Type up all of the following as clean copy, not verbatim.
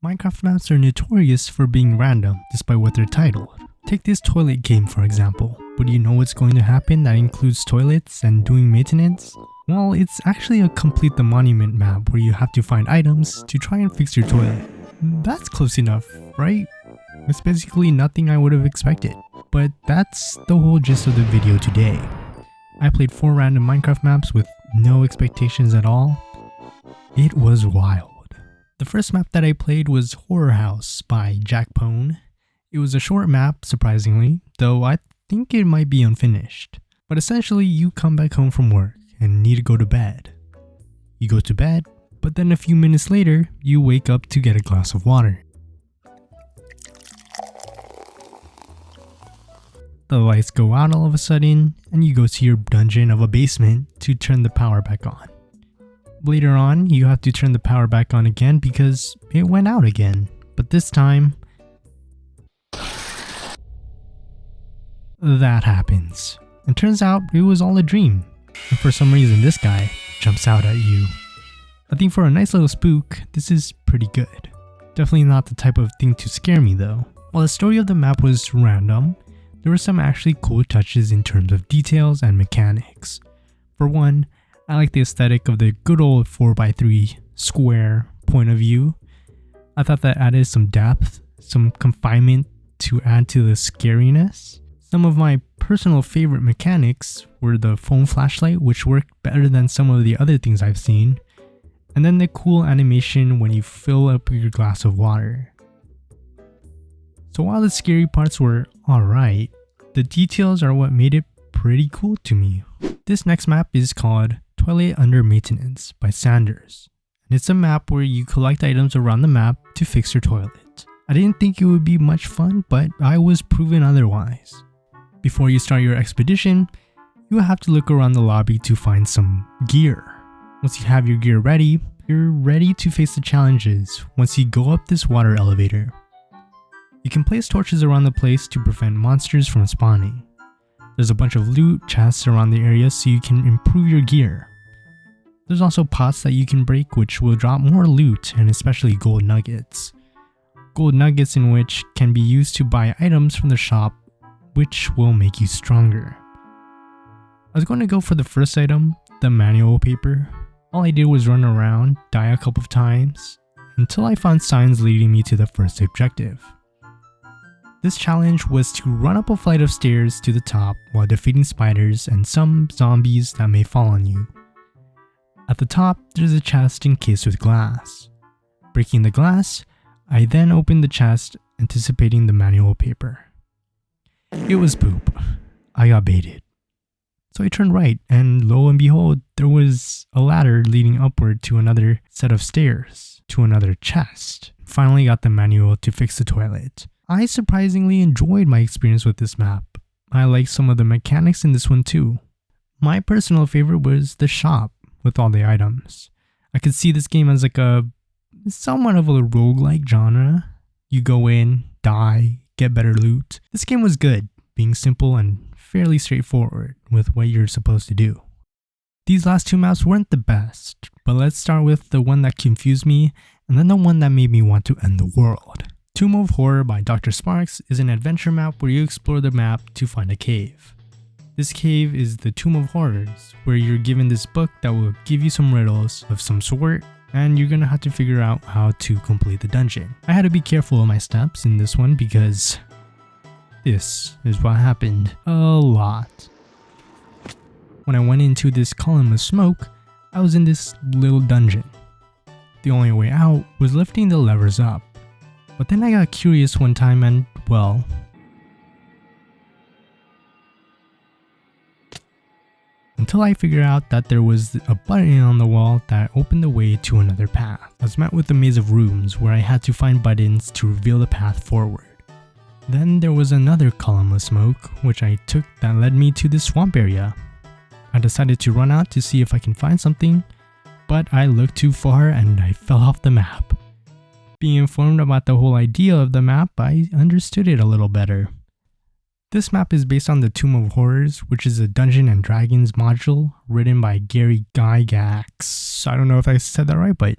Minecraft maps are notorious for being random despite what they're titled. Take this toilet game for example. Would you know what's going to happen that includes toilets and doing maintenance? Well, it's actually a Complete the Monument map where you have to find items to try and fix your toilet. That's close enough, right? It's basically nothing I would have expected. But that's the whole gist of the video today. I played 4 random Minecraft maps with no expectations at all. It was wild. The first map that I played was Horror House by Jack Pone. It was a short map, surprisingly, though I think it might be unfinished. But essentially, you come back home from work and need to go to bed. You go to bed, but then a few minutes later, you wake up to get a glass of water. The lights go out all of a sudden, and you go to your dungeon of a basement to turn the power back on. Later on, you have to turn the power back on again because it went out again. But this time, that happens. And turns out it was all a dream. And for some reason, this guy jumps out at you. I think for a nice little spook, this is pretty good. Definitely not the type of thing to scare me though. While the story of the map was random, there were some actually cool touches in terms of details and mechanics. For one, I like the aesthetic of the good old 4x3 square point of view. I thought that added some depth, some confinement to add to the scariness. Some of my personal favorite mechanics were the phone flashlight, which worked better than some of the other things I've seen, and then the cool animation when you fill up your glass of water. So while the scary parts were alright, the details are what made it pretty cool to me. This next map is called Toilet Under Maintenance by Sanders, and it's a map where you collect items around the map to fix your toilet. I didn't think it would be much fun, but I was proven otherwise. Before you start your expedition, you have to look around the lobby to find some gear. Once you have your gear ready, you're ready to face the challenges once you go up this water elevator. You can place torches around the place to prevent monsters from spawning. There's a bunch of loot chests around the area so you can improve your gear. There's also pots that you can break which will drop more loot and especially gold nuggets. Gold nuggets in which can be used to buy items from the shop which will make you stronger. I was going to go for the first item, the manual paper. All I did was run around, die a couple of times, until I found signs leading me to the first objective. This challenge was to run up a flight of stairs to the top while defeating spiders and some zombies that may fall on you. At the top, there's a chest encased with glass. Breaking the glass, I then opened the chest, anticipating the manual paper. It was poop. I got baited. So I turned right, and lo and behold, there was a ladder leading upward to another set of stairs, to another chest. Finally got the manual to fix the toilet. I surprisingly enjoyed my experience with this map. I liked some of the mechanics in this one too. My personal favorite was the shop with all the items. I could see this game as like a somewhat of a roguelike genre. You go in, die, get better loot. This game was good, being simple and fairly straightforward with what you're supposed to do. These last 2 maps weren't the best, but let's start with the one that confused me and then the one that made me want to end the world. Tomb of Horror by Dr. Sparks is an adventure map where you explore the map to find a cave. This cave is the Tomb of Horrors, where you're given this book that will give you some riddles of some sort, and you're gonna have to figure out how to complete the dungeon. I had to be careful of my steps in this one because this is what happened a lot. When I went into this column of smoke, I was in this little dungeon. The only way out was lifting the levers up. But then I got curious one time and, well, until I figured out that there was a button on the wall that opened the way to another path. I was met with a maze of rooms where I had to find buttons to reveal the path forward. Then there was another column of smoke which I took that led me to this swamp area. I decided to run out to see if I can find something, but I looked too far and I fell off the map. Being informed about the whole idea of the map, I understood it a little better. This map is based on the Tomb of Horrors, which is a Dungeons and Dragons module written by Gary Gygax. I don't know if I said that right, but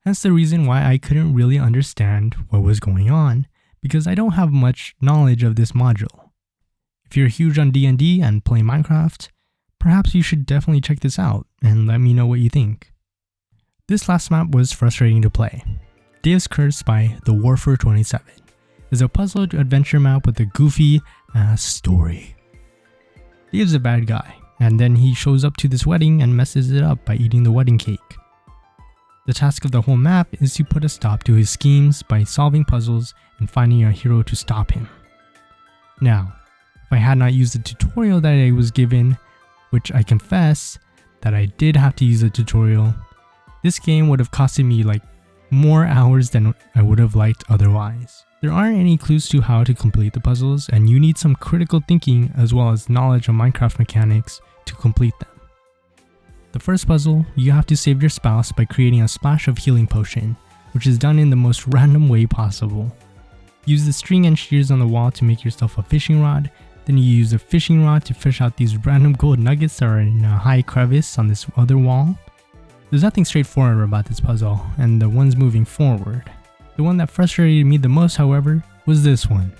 Hence the reason why I couldn't really understand what was going on, because I don't have much knowledge of this module. If you're huge on D&D and play Minecraft, perhaps you should definitely check this out and let me know what you think. This last map was frustrating to play. Dave's Curse by The Warfare 27 is a puzzle adventure map with a goofy ass story. Dave's a bad guy, and then he shows up to this wedding and messes it up by eating the wedding cake. The task of the whole map is to put a stop to his schemes by solving puzzles and finding a hero to stop him. Now, if I had not used the tutorial that I was given, which I confess that I did have to use a tutorial, this game would have costed me like more hours than I would have liked otherwise. There aren't any clues to how to complete the puzzles, and you need some critical thinking as well as knowledge of Minecraft mechanics to complete them. The first puzzle, you have to save your spouse by creating a splash of healing potion, which is done in the most random way possible. Use the string and shears on the wall to make yourself a fishing rod, then you use a fishing rod to fish out these random gold nuggets that are in a high crevice on this other wall. There's nothing straightforward about this puzzle, and the ones moving forward. The one that frustrated me the most, however, was this one.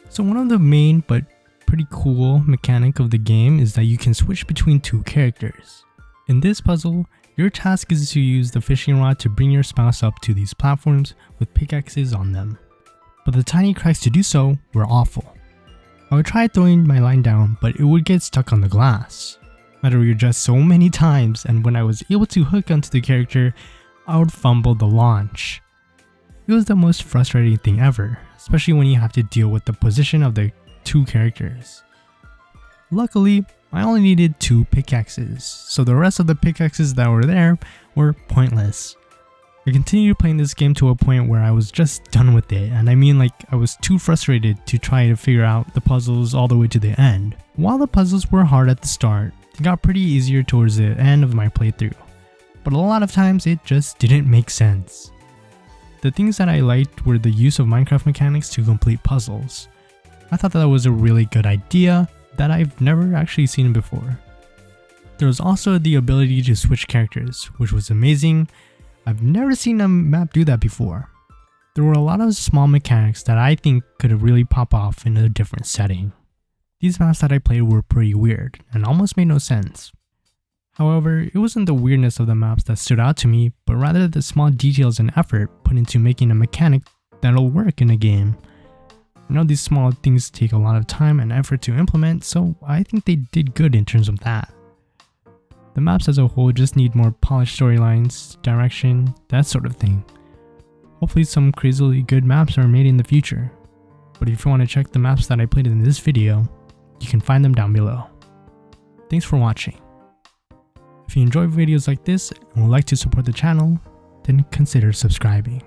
So one of the main but pretty cool mechanic of the game is that you can switch between two characters. In this puzzle, your task is to use the fishing rod to bring your spouse up to these platforms with pickaxes on them. But the tiny cracks to do so were awful. I would try throwing my line down, but it would get stuck on the glass. I had to readjust so many times, and when I was able to hook onto the character, I would fumble the launch. It was the most frustrating thing ever, especially when you have to deal with the position of the two characters. Luckily, I only needed 2 pickaxes, so the rest of the pickaxes that were there were pointless. I continued playing this game to a point where I was just done with it, and I mean like I was too frustrated to try to figure out the puzzles all the way to the end. While the puzzles were hard at the start, it got pretty easier towards the end of my playthrough, but a lot of times it just didn't make sense. The things that I liked were the use of Minecraft mechanics to complete puzzles. I thought that was a really good idea that I've never actually seen before. There was also the ability to switch characters, which was amazing. I've never seen a map do that before. There were a lot of small mechanics that I think could really pop off in a different setting. These maps that I played were pretty weird and almost made no sense. However, it wasn't the weirdness of the maps that stood out to me, but rather the small details and effort put into making a mechanic that'll work in a game. I know these small things take a lot of time and effort to implement, so I think they did good in terms of that. The maps as a whole just need more polished storylines, direction, that sort of thing. Hopefully some crazily good maps are made in the future. But if you want to check the maps that I played in this video, you can find them down below. Thanks for watching. If you enjoy videos like this and would like to support the channel, then consider subscribing.